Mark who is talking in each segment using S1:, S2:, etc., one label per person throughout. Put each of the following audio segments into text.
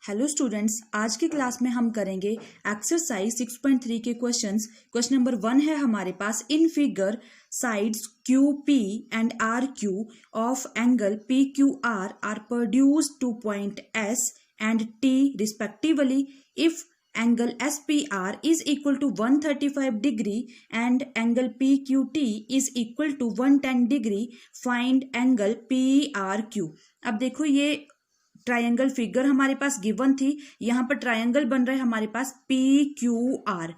S1: Hello students, आज की class में हम करेंगे एक्सरसाइज 6.3 के क्वेश्चंस। क्वेश्चन नंबर 1 है हमारे पास, in figure sides Q P and R Q of angle P Q R produced to point S and T respectively if angle SPR is equal to 135 degree and angle PQT is equal to 110 degree, find angle PRQ। अब देखो ये triangle figure हमारे पास given थी, यहाँ पर triangle बन रहा है हमारे पास PQR।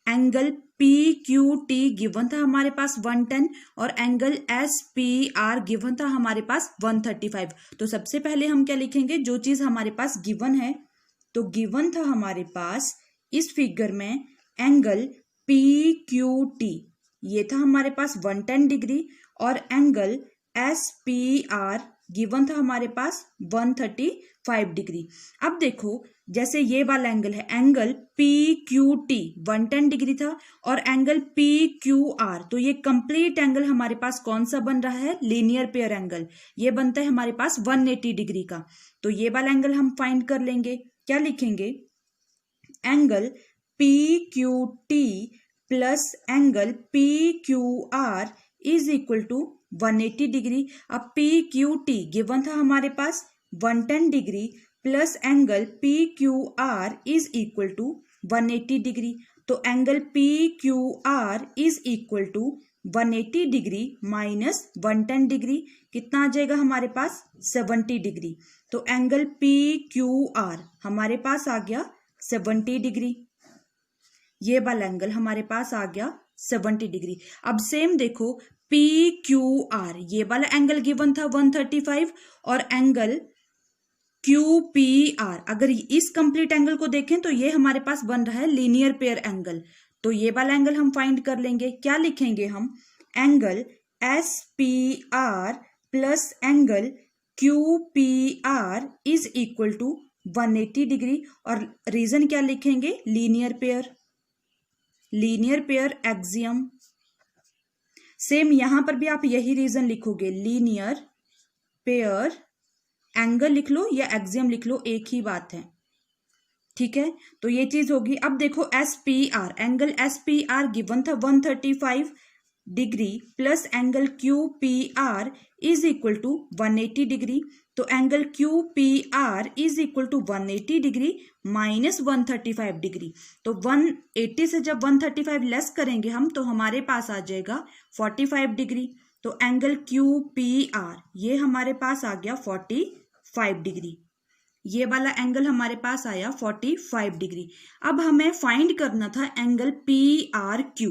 S1: एंगल PQT गिवन था हमारे पास 110 और एंगल SPR गिवन था हमारे पास 135। तो सबसे पहले हम क्या लिखेंगे, जो चीज हमारे पास गिवन है, तो गिवन था हमारे पास इस फिगर में एंगल PQT, ये था हमारे पास 110 डिग्री, और एंगल SPR गिवन था हमारे पास 135 डिग्री। अब देखो, जैसे ये वाला एंगल है, एंगल PQT 110 डिग्री था और एंगल PQR, तो ये कंप्लीट एंगल हमारे पास कौन सा बन रहा है, लीनियर पेयर एंगल। ये बनता है हमारे पास 180 डिग्री का। तो ये वाला एंगल हम फाइंड कर लेंगे। क्या लिखेंगे, angle PQT plus angle PQR is equal to 180 degree. अब PQT गिवन था हमारे पास 110 degree plus angle PQR is equal to 180 degree. तो angle PQR is equal to 180 degree minus 110 degree, कितना आ जाएगा हमारे पास, 70 डिग्री। तो एंगल PQR हमारे पास आ गया 70 डिग्री। ये वाला एंगल हमारे पास आ गया 70 डिग्री। अब सेम देखो, PQR ये वाला एंगल गिवन था 135 और एंगल QPR, अगर इस कंप्लीट एंगल को देखें तो ये हमारे पास बन रहा है लीनियर पेयर एंगल। तो ये वाला एंगल हम फाइंड कर लेंगे। क्या लिखेंगे हम, angle SPR plus angle QPR is equal to 180 degree, और रीजन क्या लिखेंगे, linear pair, linear pair axiom. Same यहां पर भी आप यही रीजन लिखोगे, लीनियर पेयर एंगल लिख लो या एक्सियम लिख लो, एक ही बात है, ठीक है। तो ये चीज होगी। अब देखो SPR, एंगल SPR गिवन था 135 degree plus angle QPR is equal to 180 degree. तो angle QPR is equal to 180 degree minus 135 degree. तो 180 से जब 135 लेस करेंगे हम, तो हमारे पास आ जाएगा 45 डिग्री। तो एंगल QPR ये हमारे पास आ गया 45 डिग्री। ये वाला एंगल हमारे पास आया 45 डिग्री। अब हमें फाइंड करना था एंगल PRQ।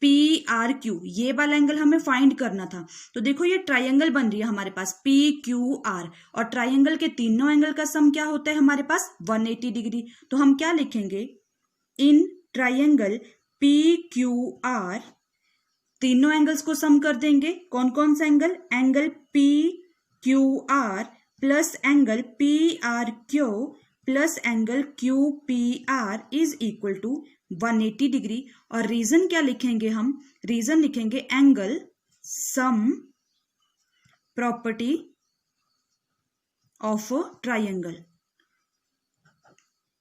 S1: PRQ ये वाला एंगल हमें फाइंड करना था। तो देखो, ये ट्रायंगल बन रही है हमारे पास PQR, और ट्रायंगल के तीनों एंगल का सम क्या होता है हमारे पास, 180 डिग्री। तो हम क्या लिखेंगे, इन ट्रायंगल PQR तीनों एंगल्स को सम कर देंगे। कौन कौन सा angle, angle PQR plus angle PRQ plus angle QPR is equal to 180 degree. और रीजन क्या लिखेंगे हम, रीजन लिखेंगे angle sum property of triangle.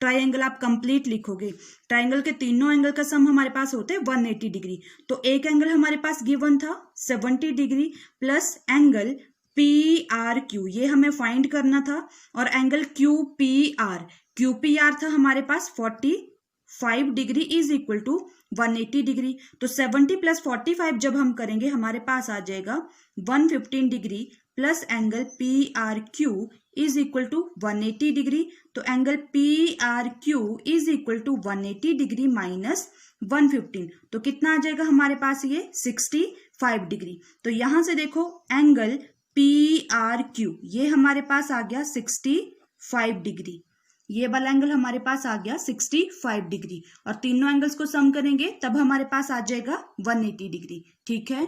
S1: Triangle आप कंप्लीट लिखोगे, ट्रायंगल के तीनों एंगल का सम हमारे पास होते हैं 180 डिग्री। तो एक एंगल हमारे पास गिवन था 70 डिग्री प्लस एंगल PRQ, ये हमें फाइंड करना था, और एंगल QPR था हमारे पास 45 degree is equal to 180 degree. तो 70 प्लस 45 जब हम करेंगे, हमारे पास आ जाएगा 115 degree plus angle PRQ is equal to 180 degree. तो angle PRQ is equal to 180 degree minus 115, तो कितना आ जाएगा हमारे पास, ये 65 डिग्री। तो यहां से देखो, एंगल PRQ ये हमारे पास आ गया 65 डिग्री। ये वाला एंगल हमारे पास आ गया 65 डिग्री, और तीनों एंगल्स को सम करेंगे तब हमारे पास आ जाएगा 180 डिग्री, ठीक है।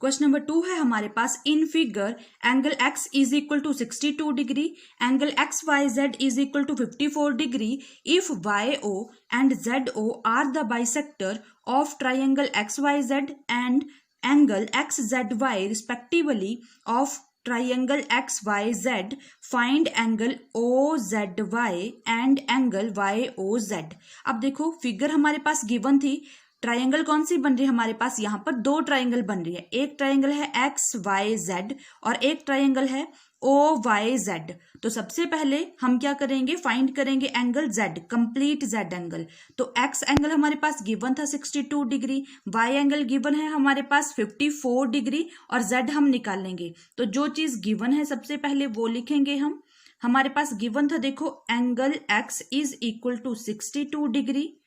S1: क्वेश्चन नंबर 2 है हमारे पास, in figure angle X is equal to 62 degree, angle XYZ is equal to 54 degree if YO and ZO are the bisector of triangle XYZ and angle XZY respectively of triangle XYZ, find angle OZY and angle YOZ। अब देखो figure हमारे पास given थी, triangle कौन सी बन रही है हमारे पास, यहाँ पर दो ट्राइंगल बन रही है, एक ट्राइंगल है XYZ और एक ट्राइंगल है OYZ। तो सबसे पहले हम क्या करेंगे, फाइंड करेंगे angle Z, complete Z angle. तो X एंगल हमारे पास गिवन था 62 डिग्री, Y एंगल गिवन है हमारे पास 54 डिग्री और Z हम निकालेंगे। तो जो चीज गिवन है सबसे पहले वो लिखेंगे हम। हमारे पास गिवन था, देखो angle X is equal to 62 degree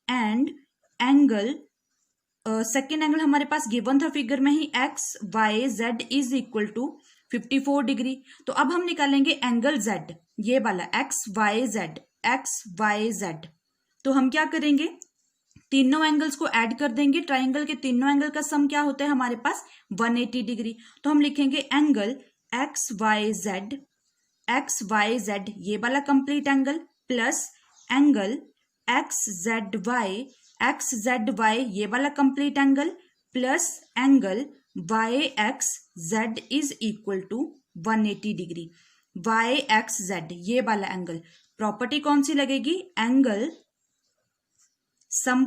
S1: and angle second angle हमारे पास गिवन था फिगर में ही, XYZ is equal to 54 degree. तो अब हम निकालेंगे एंगल Z, ये वाला XYZ। तो हम क्या करेंगे, तीनों एंगल्स को ऐड कर देंगे, ट्राइंगल के तीनों एंगल का सम क्या होता है हमारे पास 180 डिग्री। तो हम लिखेंगे एंगल XYZ ये वाला complete angle plus angle XZY ये वाला complete angle plus angle YXZ is equal to 180 degree. YXZ ये वाला एंगल, प्रॉपर्टी कौन सी लगेगी, angle sum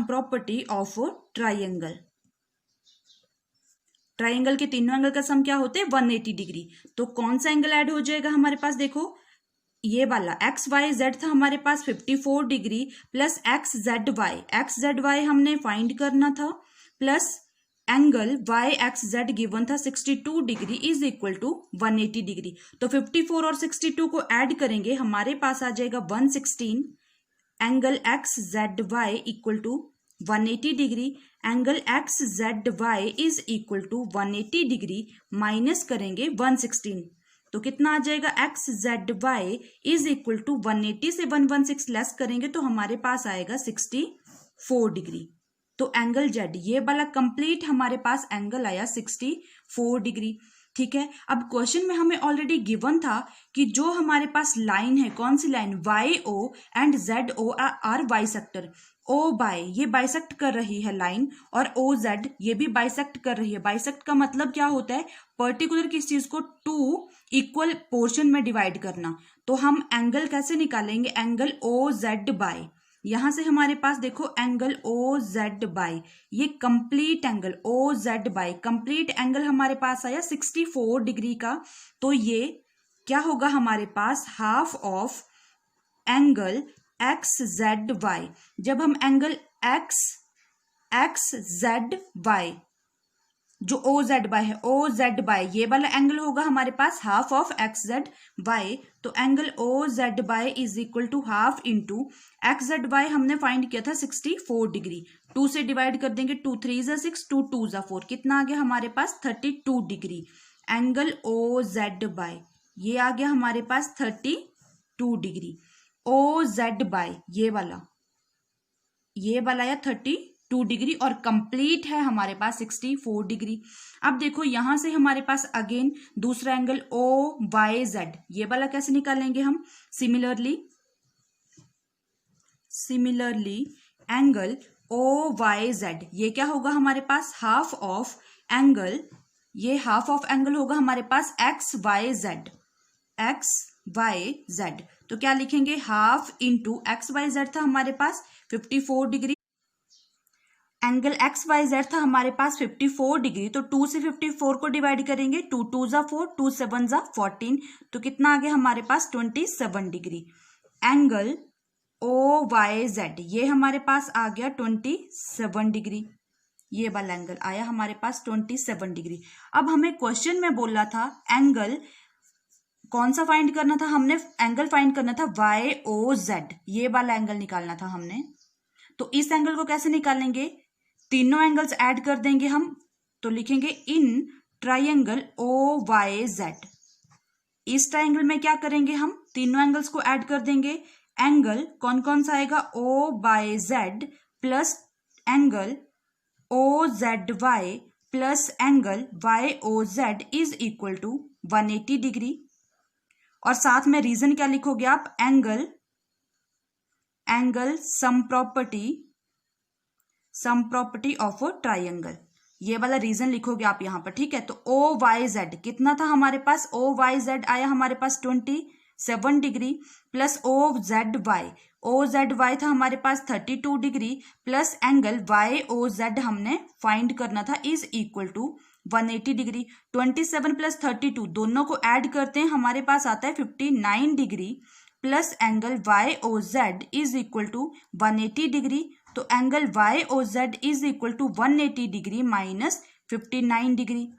S1: property of triangle. Triangle के तीनों एंगल का सम क्या होते हैं 180 डिग्री। तो कौन सा एंगल ऐड हो जाएगा हमारे पास, देखो ये वाला XYZ था हमारे पास 54 डिग्री प्लस XZY हमने फाइंड करना था, प्लस एंगल YXZ गिवन था 62 degree is equal to 180 degree. तो 54 और 62 को ऐड करेंगे, हमारे पास आ जाएगा 116। Angle XZY equal to 180 degree, angle XZY is equal to 180 degree minus करेंगे 116। तो कितना आ जाएगा, XZY इज इक्वल टू 180 से 116 लेस करेंगे तो हमारे पास आएगा 64 डिग्री। तो एंगल Z ये वाला कंप्लीट हमारे पास एंगल आया 64 डिग्री। ठीक है, अब क्वेश्चन में हमें ऑलरेडी गिवन था कि जो हमारे पास लाइन है, कौन सी line, YO and ZO are bisector. O by ये बाइसेक्ट कर रही है लाइन और OZ ये भी बाइसेक्ट कर रही है। बाइसेक्ट का मतलब क्या होता है, पर्टिकुलर किस चीज को 2 इक्वल पोर्शन में डिवाइड करना। तो हम एंगल कैसे निकालेंगे, एंगल OZ बाय, यहां से हमारे पास देखो एंगल OZ बाय, ये complete angle OZ Y complete angle हमारे पास आया 64 डिग्री का। तो ये क्या होगा हमारे पास, हाफ ऑफ एंगल XZY। जब हम एंगल XZY जो OZ बाय है, OZ बाय ये वाला एंगल होगा हमारे पास हाफ ऑफ XZY। तो angle OZ Y is equal to half into XZY हमने फाइंड किया था 64 डिग्री। 2 से डिवाइड कर देंगे, 2 3 = 6, 2 2 = 4, कितना आ गया हमारे पास 32 डिग्री। एंगल OZ बाय ये आ गया हमारे पास 32 डिग्री। OZ बाय ये वाला या 32 डिग्री और कंप्लीट है हमारे पास 64 डिग्री। अब देखो यहां से हमारे पास अगेन दूसरा एंगल OYZ ये वाला कैसे निकालेंगे हम, सिमिलरली एंगल OYZ ये क्या होगा हमारे पास, हाफ ऑफ एंगल, ये हाफ ऑफ एंगल होगा हमारे पास XYZ। तो क्या लिखेंगे, हाफ इंटू XYZ था हमारे पास 54 डिग्री, एंगल XYZ था हमारे पास 54 डिग्री। तो 2 से 54 को डिवाइड करेंगे, 2 2 = 4, 2 7 = 14, तो कितना आ गया हमारे पास 27 डिग्री। एंगल OYZ ये हमारे पास आ गया 27 डिग्री, ये वाला एंगल आया हमारे पास 27 डिग्री। अब हमें क्वेश्चन में बोला था एंगल कौन सा फाइंड करना था, हमने एंगल फाइंड करना था YOZ ये वाला एंगल निकालना था हमने। तो इस एंगल को कैसे निकालेंगे, तीनों एंगल्स ऐड कर देंगे हम। तो लिखेंगे इन ट्राइंगल OYZ। इस ट्राइंगल में क्या करेंगे हम, तीनों एंगल्स को ऐड कर देंगे। एंगल कौन कौन सा आएगा, OYZ plus angle OZY plus angle YOZ is equal to 180 degree. और साथ में रीजन क्या लिखोगे आप, angle sum property of a triangle. ये वाला रीजन लिखोगे आप यहाँ पर, ठीक है। तो OYZ कितना था हमारे पास, OYZ आया हमारे पास 27 डिग्री प्लस OZY था हमारे पास 32 डिग्री प्लस एंगल YOZ हमने फाइंड करना था is equal to 180 degree. 27 plus 32 दोनों को ऐड करते हैं, हमारे पास आता है 59 degree plus angle YOZ is equal to 180 degree. तो angle YOZ is equal to 180 degree minus 59 degree.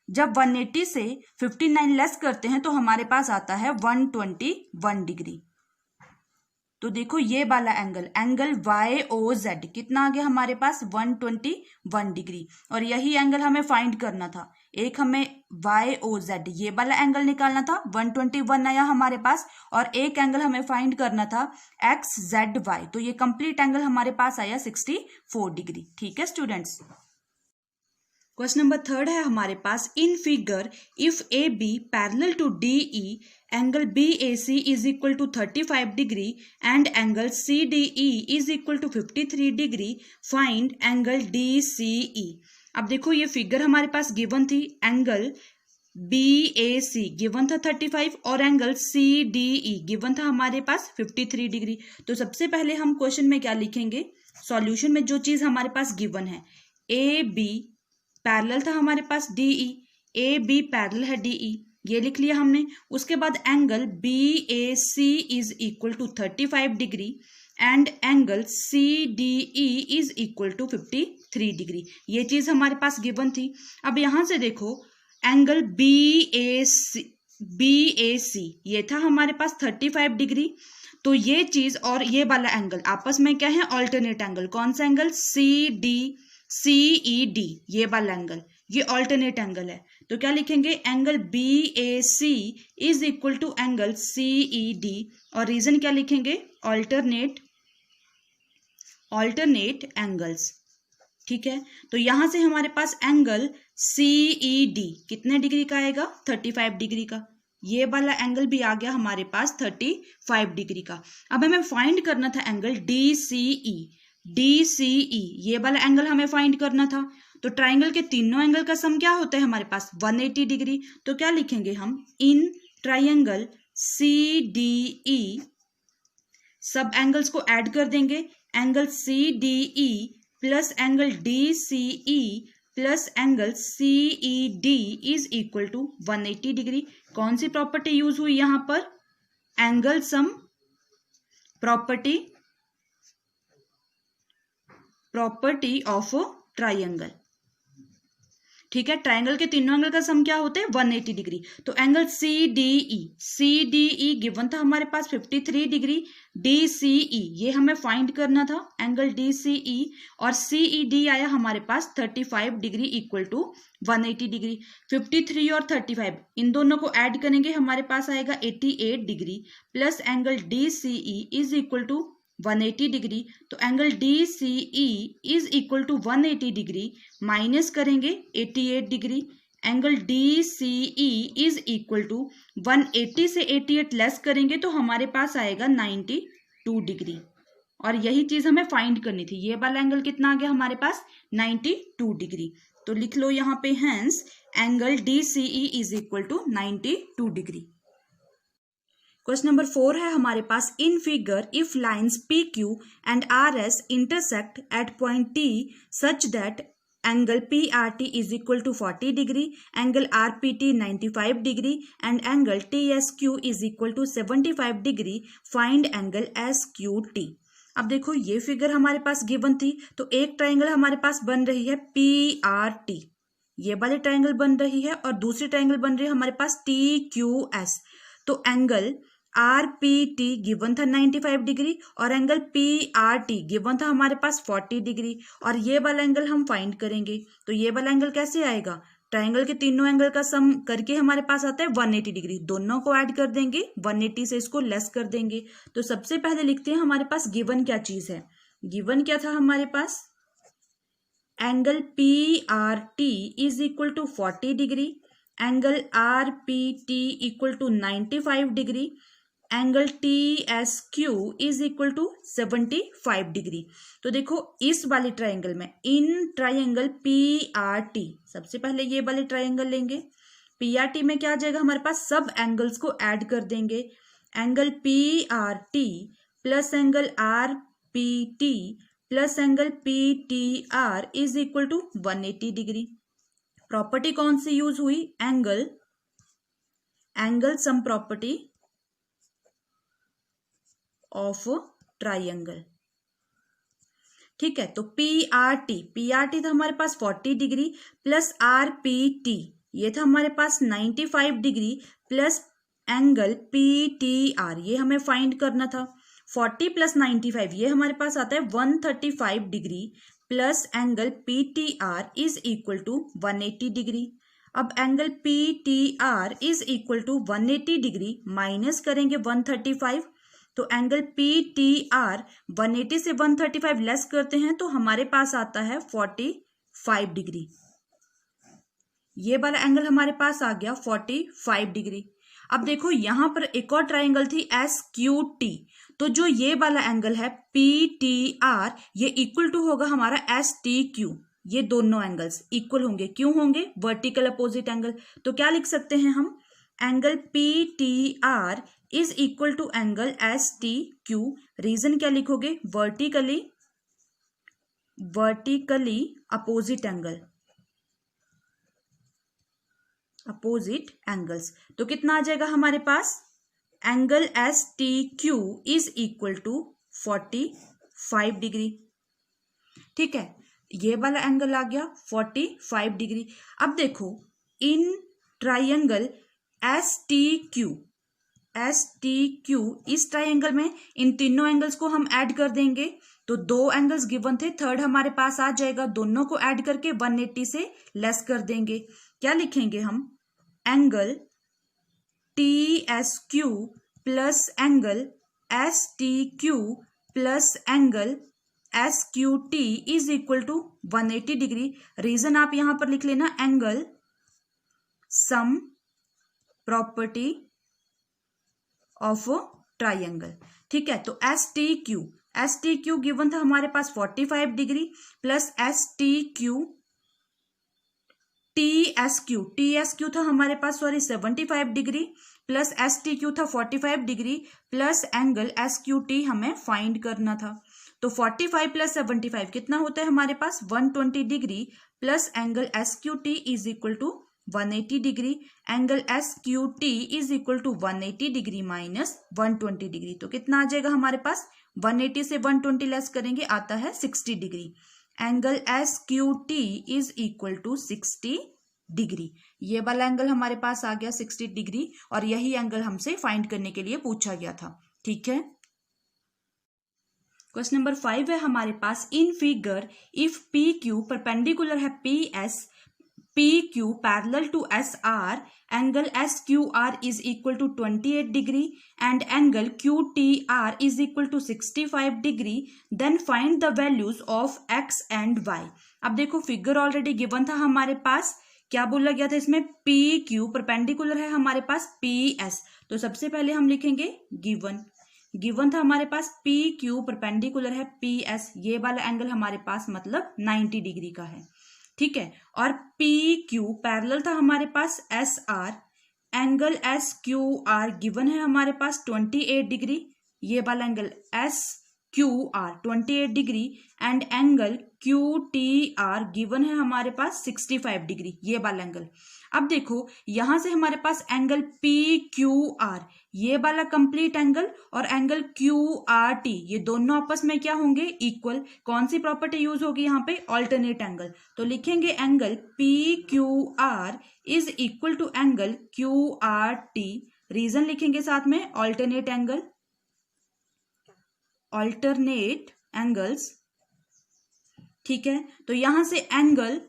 S1: जब 180 से 59 लेस करते हैं तो हमारे पास आता है 121 डिग्री। तो देखो ये वाला एंगल YOZ कितना आ गया हमारे पास 121 डिग्री, और यही एंगल हमें फाइंड करना था। एक हमें YOZ ये वाला एंगल निकालना था, 121 आया हमारे पास, और एक एंगल हमें फाइंड करना था XZY। तो ये कंप्लीट एंगल हमारे पास आया 64 डिग्री। ठीक है स्टूडेंट्स। क्वेश्चन नंबर 3 है हमारे पास, in figure if AB parallel to DE angle BAC is equal to 35 degree and angle CDE is equal to 53 degree, find angle DCE। अब देखो ये फिगर हमारे पास गिवन थी, एंगल BAC गिवन था 35 और एंगल CDE गिवन था हमारे पास 53 डिग्री। तो सबसे पहले हम क्वेश्चन में क्या लिखेंगे, सॉल्यूशन में जो चीज हमारे पास गिवन है, AB पैरेलल था हमारे पास DE, AB पैरेलल है DE, ये लिख लिया हमने। उसके बाद angle BAC is equal to 35 degree and angle CDE is equal to 53 degree, ये चीज हमारे पास गिवन थी। अब यहां से देखो एंगल BAC ये था हमारे पास 35 डिग्री, तो ये चीज और ये वाला एंगल आपस में क्या है, ऑल्टरनेट एंगल। कौन सा एंगल, CED ये वाला एंगल, ये ऑल्टरनेट एंगल है। तो क्या लिखेंगे, angle BAC is equal to angle CED, और रीजन क्या लिखेंगे, ऑल्टरनेट एंगल्स। ठीक है, तो यहां से हमारे पास एंगल CED कितने डिग्री का आएगा, 35 डिग्री का। ये वाला एंगल भी आ गया हमारे पास 35 डिग्री का। अब हमें फाइंड करना था एंगल DCE, ये वाला एंगल हमें फाइंड करना था। तो ट्राइंगल के तीनों एंगल का सम क्या होता है हमारे पास, 180 डिग्री। तो क्या लिखेंगे हम, इन ट्राइंगल CDE सब एंगल्स को ऐड कर देंगे, angle CDE plus angle DCE plus angle CED is equal to 180 degree. कौन सी प्रॉपर्टी यूज हुई यहां पर, angle sum property of triangle. ठीक है, ट्राइंगल के तीनों एंगल का सम क्या होता है, 180 डिग्री। तो एंगल CDE गिवन था हमारे पास 53 डिग्री, DCE ये हमें फाइंड करना था, एंगल DCE, और CED आया हमारे पास 35 डिग्री इक्वल टू 180 डिग्री। 53 और 35 इन दोनों को ऐड करेंगे, हमारे पास आएगा 88 degree plus angle DCE is equal to 180 degree. तो angle DCE is equal to 180 degree minus करेंगे 88 degree, angle DCE is equal to 180 से 88 लेस करेंगे तो हमारे पास आएगा 92 डिग्री, और यही चीज हमें फाइंड करनी थी। ये वाला एंगल कितना आ गया हमारे पास, 92 डिग्री। तो लिख लो यहाँ पे, hence angle DCE is equal to 92 degree. Question number 4 है हमारे पास, in figure if lines PQ and RS intersect at point T such that angle PRT is equal to 40 degree, angle RPT 95 degree and angle TSQ is equal to 75 degree, find angle SQT। अब देखो ये figure हमारे पास given थी, तो एक triangle हमारे पास बन रही है PRT, ये वाली ट्राइंगल बन रही है, और दूसरी ट्राइंगल बन रही है हमारे पास TQS। तो एंगल RPT गिवन था 95 डिग्री और एंगल PRT गिवन था हमारे पास 40 डिग्री, और ये वाला एंगल हम फाइंड करेंगे। तो ये वाला एंगल कैसे आएगा, ट्राइंगल के तीनों एंगल का सम करके हमारे पास आता है 180 डिग्री, दोनों को ऐड कर देंगे, 180 से इसको लेस कर देंगे। तो सबसे पहले लिखते हैं हमारे पास गिवन क्या चीज है, गिवन क्या था हमारे पास, angle PRT is equal to 40 degree, angle RPT equal to 95 degree, angle TSQ is equal to 75 degree. तो देखो इस वाले ट्राइंगल में, इन ट्राइंगल PRT, सबसे पहले ये वाले ट्राइंगल लेंगे। PRT में क्या आ जाएगा हमारे पास, सब एंगल्स को ऐड कर देंगे। Angle PRT plus angle RPT plus angle PTR is equal to 180 degree. Property कौन सी यूज हुई, angle sum property of triangle. ठीक है, तो पीआरटी था हमारे पास 40 डिग्री प्लस RPT ये था हमारे पास 95 डिग्री प्लस एंगल PTR ये हमें फाइंड करना था। 40 प्लस 95 ये हमारे पास आता है 135 degree plus angle PTR is equal to 180 degree. अब angle PTR is equal to 180 degree minus करेंगे 135, तो एंगल PTR 180 से 135 लेस करते हैं तो हमारे पास आता है 45 डिग्री। ये वाला एंगल हमारे पास आ गया 45 डिग्री। अब देखो यहां पर एक और ट्राइंगल थी SQT, तो जो ये वाला एंगल है PTR ये इक्वल टू होगा हमारा STQ। ये दोनों एंगल्स इक्वल होंगे, क्यों होंगे, वर्टिकल अपोजिट एंगल। तो क्या लिख सकते हैं हम, angle PTR is equal to angle STQ। Reason क्या लिखोगे, vertically opposite angle, opposite angles. तो कितना आ जाएगा हमारे पास, angle STQ is equal to 45 degree. ठीक है, ये वाला एंगल आ गया 45 डिग्री। अब देखो इन ट्राइंगल STQ इस ट्राइंगल में इन तीनों एंगल्स को हम ऐड कर देंगे, तो दो एंगल्स गिवन थे, थर्ड हमारे पास आ जाएगा। दोनों को ऐड करके 180 से लेस कर देंगे। क्या लिखेंगे हम, angle TSQ plus angle STQ plus angle SQT is equal to 180 degree. Reason आप यहां पर लिख लेना, angle sum property of triangle. ठीक है, तो STQ गिवन था हमारे पास 45 डिग्री प्लस TSQ था हमारे पास 75 डिग्री प्लस STQ था 45 डिग्री प्लस एंगल SQT हमें फाइंड करना था। तो 45 प्लस 75 कितना होता है हमारे पास, 120 degree plus angle SQT is equal to 180 degree. Angle SQT is equal to 180 degree minus 120 degree. तो कितना आ जाएगा हमारे पास, 180 से 120 लेस करेंगे आता है 60 degree. Angle SQT is equal to 60 degree. ये वाला एंगल हमारे पास आ गया 60 डिग्री और यही एंगल हमसे फाइंड करने के लिए पूछा गया था। ठीक है, क्वेश्चन नंबर 5 है हमारे पास, in figure if PQ perpendicular है PQ parallel to SR, angle SQR is equal to 28 degree and angle QTR is equal to 65 degree, then find the values of X and Y। अब देखो figure already given था हमारे पास, क्या बोला गया था इसमें, PQ परपेंडिकुलर है हमारे पास PS। तो सबसे पहले हम लिखेंगे गिवन था हमारे पास PQ परपेंडिकुलर है PS, ये वाला एंगल हमारे पास मतलब 90 डिग्री का है। ठीक है, और PQ पैरेलल था हमारे पास SR, एंगल SQR गिवन है हमारे पास 28 डिग्री, ये वाला angle SQR 28 degree and angle QTR given है हमारे पास 65 डिग्री, ये वाला एंगल। अब देखो यहां से हमारे पास एंगल PQR ये वाला कंप्लीट एंगल और एंगल QRT ये दोनों आपस में क्या होंगे, इक्वल। कौन सी प्रॉपर्टी यूज होगी यहाँ पे, ऑल्टरनेट एंगल। तो लिखेंगे angle PQR is equal to angle QRT। Reason लिखेंगे साथ में, ऑल्टरनेट एंगल्स। ठीक है, तो यहां से एंगल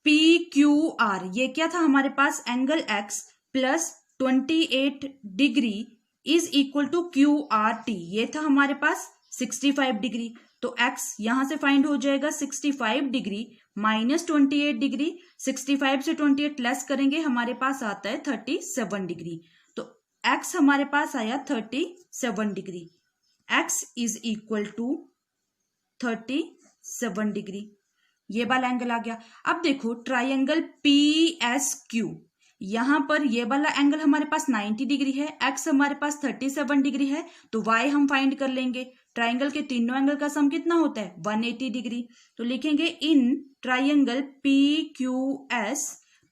S1: PQR ये क्या था हमारे पास, angle X plus 28 degree is equal to QRT ये था हमारे पास 65 डिग्री। तो X यहां से फाइंड हो जाएगा 65 डिग्री माइनस 28 डिग्री, 65 से 28 लेस करेंगे हमारे पास आता है 37 डिग्री। तो x हमारे पास आया 37 degree, x is equal to 37 degree, ये वाला एंगल आ गया। अब देखो ट्राइंगल PSQ, यहां पर ये वाला एंगल हमारे पास 90 डिग्री है, x हमारे पास 37 डिग्री है, तो y हम फाइंड कर लेंगे। ट्राइंगल के तीनों एंगल का सम कितना होता है 180 डिग्री। तो लिखेंगे इन ट्राइंगल PQS,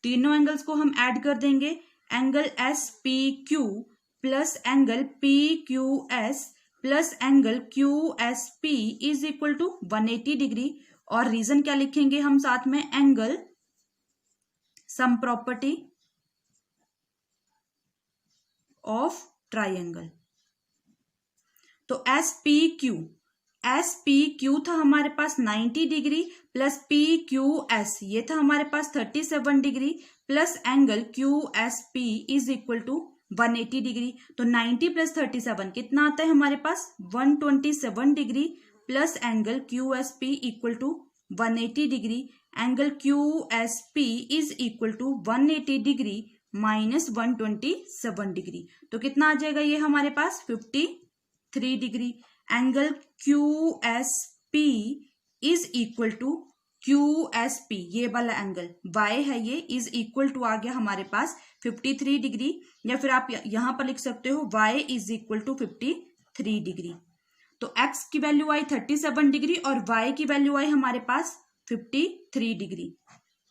S1: तीनों एंगल्स को हम ऐड कर देंगे, angle SPQ plus angle PQS plus angle QSP is equal to 180 degree. और रीजन क्या लिखेंगे हम साथ में, angle sum property of triangle. तो SPQ था हमारे पास 90 डिग्री प्लस PQS ये था हमारे पास 37 degree plus angle QSP is equal to 180 degree. तो 90 प्लस 37 कितना आता है हमारे पास 127 degree plus angle QSP equal to 180 degree, angle QSP is equal to 180 degree minus 127 degree. तो कितना आ जाएगा ये हमारे पास 53 degree. Angle QSP is equal to QSP, ये वाला एंगल y है ये, इज इक्वल टू आ गया हमारे पास 53 डिग्री, या फिर आप यहां पर लिख सकते हो y is equal to 53 degree. तो x की वैल्यू आई 37 डिग्री और y की वैल्यू आई हमारे पास 53 degree.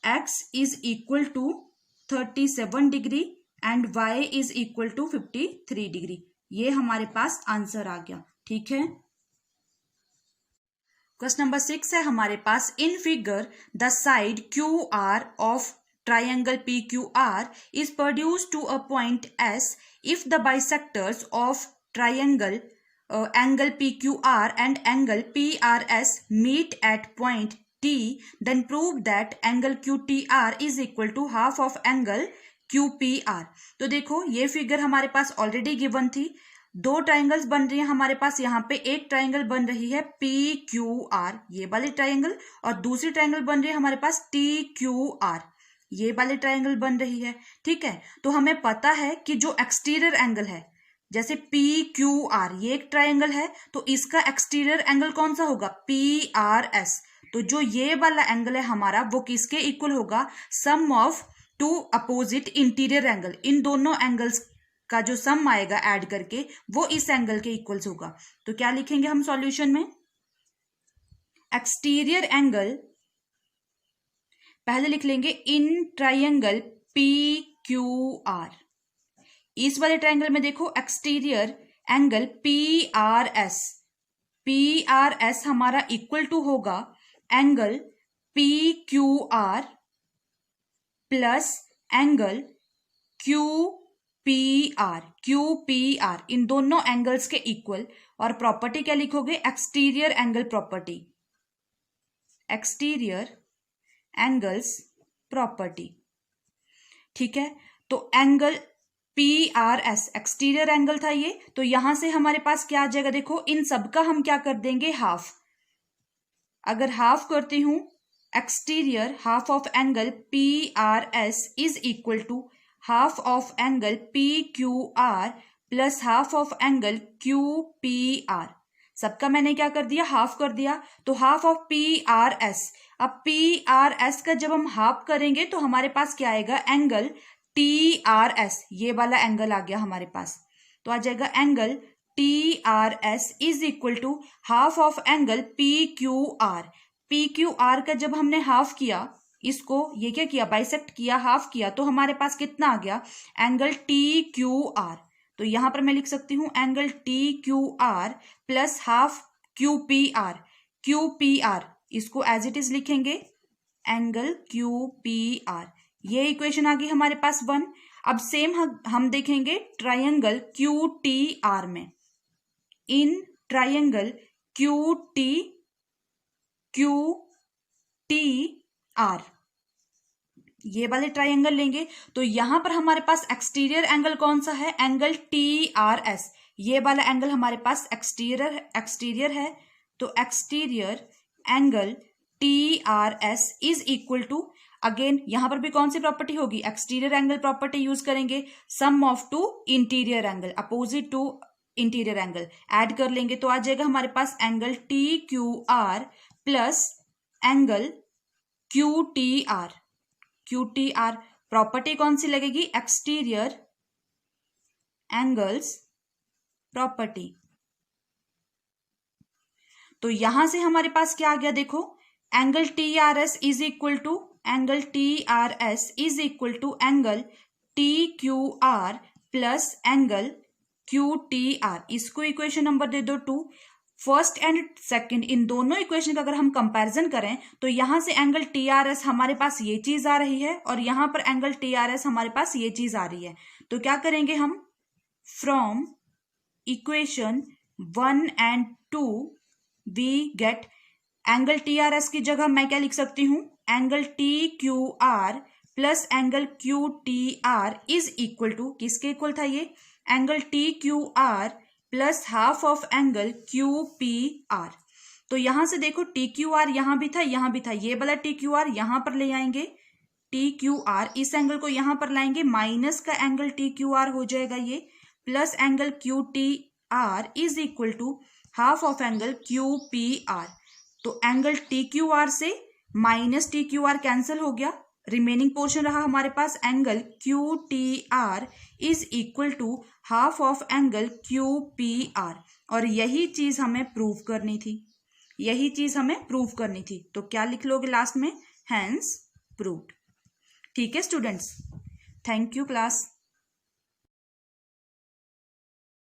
S1: x is equal to 37 degree and y is equal to 53 degree, ये हमारे पास आंसर आ गया। ठीक है, क्वेश्चन नंबर 6 है हमारे पास, in figure the side QR of triangle PQR is produced to a point S if the bisectors of triangle angle PQR and angle PRS meet at point T, then prove that angle QTR is equal to half of angle QPR। तो देखो ये figure हमारे पास already given थी, दो triangles बन रही है हमारे पास, यहाँ पे एक ट्राइंगल बन रही है PQR ये वाली ट्राइंगल, और दूसरी ट्राइंगल बन रही है हमारे पास TQR ये वाली ट्राइंगल बन रही है। ठीक है, तो हमें पता है कि जो एक्सटीरियर एंगल है, जैसे PQR ये एक ट्राइंगल है, तो इसका एक्सटीरियर एंगल कौन सा होगा PRS। तो जो ये वाला एंगल है हमारा वो किसके इक्वल होगा, sum of two opposite interior angle, इन दोनों एंगल्स का जो सम आएगा ऐड करके वो इस एंगल के इक्वल्स होगा। तो क्या लिखेंगे हम सॉल्यूशन में, एक्सटीरियर एंगल पहले लिख लेंगे इन ट्राइंगल PQR, इस वाले ट्राइंगल में देखो एक्सटीरियर एंगल PRS हमारा इक्वल टू होगा angle PQR plus angle QPR, इन दोनों एंगल्स के इक्वल। और प्रॉपर्टी क्या लिखोगे, exterior angle property, exterior angles property. ठीक है, तो एंगल PRS एक्सटीरियर एंगल था ये, तो यहां से हमारे पास क्या आ जाएगा, देखो इन सबका हम क्या कर देंगे हाफ। अगर हाफ करती हूं, exterior half of angle PRS is equal to half of angle PQR plus half of angle QPR। सबका मैंने क्या कर दिया, हाफ कर दिया, तो हाफ ऑफ PRS। अब PRS का जब हम हाफ करेंगे तो हमारे पास क्या आएगा, एंगल TRS ये वाला एंगल आ गया हमारे पास। तो आ जाएगा angle TRS is equal to half of angle PQR का जब हमने हाफ किया, इसको ये क्या किया, बाइसेक्ट किया, हाफ किया, तो हमारे पास कितना आ गया, एंगल TQR। तो यहां पर मैं लिख सकती हूं angle TQR plus half QPR, इसको एज इट इज लिखेंगे एंगल QPR। ये इक्वेशन आ गई हमारे पास 1। अब सेम हम देखेंगे ट्राइंगल QTR में, इन ट्राइंगल QTR ये वाले ट्राइंगल लेंगे, तो यहां पर हमारे पास एक्सटीरियर एंगल कौन सा है, एंगल TRS ये वाला एंगल हमारे पास एक्सटीरियर है। तो exterior angle TRS is equal to, again यहां पर भी कौन सी प्रॉपर्टी होगी, एक्सटीरियर एंगल प्रॉपर्टी यूज करेंगे, sum of two interior angle, opposite to interior angle add कर लेंगे तो आ जाएगा हमारे पास angle T Q R plus angle Q T R. Q T R property कौन सी लगेगी, एक्सटीरियर एंगल्स प्रॉपर्टी। तो यहां से हमारे पास क्या आ गया, देखो angle T R S is equal to angle T R S is equal to angle T Q R plus angle Q T R. इसको इक्वेशन नंबर दे दो 2। फर्स्ट एंड सेकंड इन दोनों इक्वेशन का अगर हम कंपैरिजन करें तो यहां से एंगल टी आर एस हमारे पास ये चीज आ रही है और यहां पर एंगल टी आर एस हमारे पास ये चीज आ रही है। तो क्या करेंगे हम, from equation 1 and 2 we get angle T R S की जगह मैं क्या लिख सकती हूं, angle T Q R plus angle Q T R is equal to, किसके इक्वल था ये, angle T Q R plus half of angle Q P R. तो यहां से देखो टी क्यू आर यहां भी था, यहां भी था, ये वाला टी क्यू आर यहां पर ले आएंगे, टी क्यू आर इस एंगल को यहां पर लाएंगे, माइनस का एंगल टी क्यू आर हो जाएगा ये, plus angle Q T R is equal to half of angle Q P R. तो एंगल टी क्यू आर से minus T Q R cancel हो गया, रिमेनिंग पोर्शन रहा हमारे पास angle Q T R is equal to half of angle Q P R. और यही चीज हमें प्रूव करनी थी, यही चीज हमें प्रूव करनी थी। तो क्या लिख लोगे लास्ट में, हैंस प्रूव्ड। ठीक है स्टूडेंट्स, थैंक यू क्लास।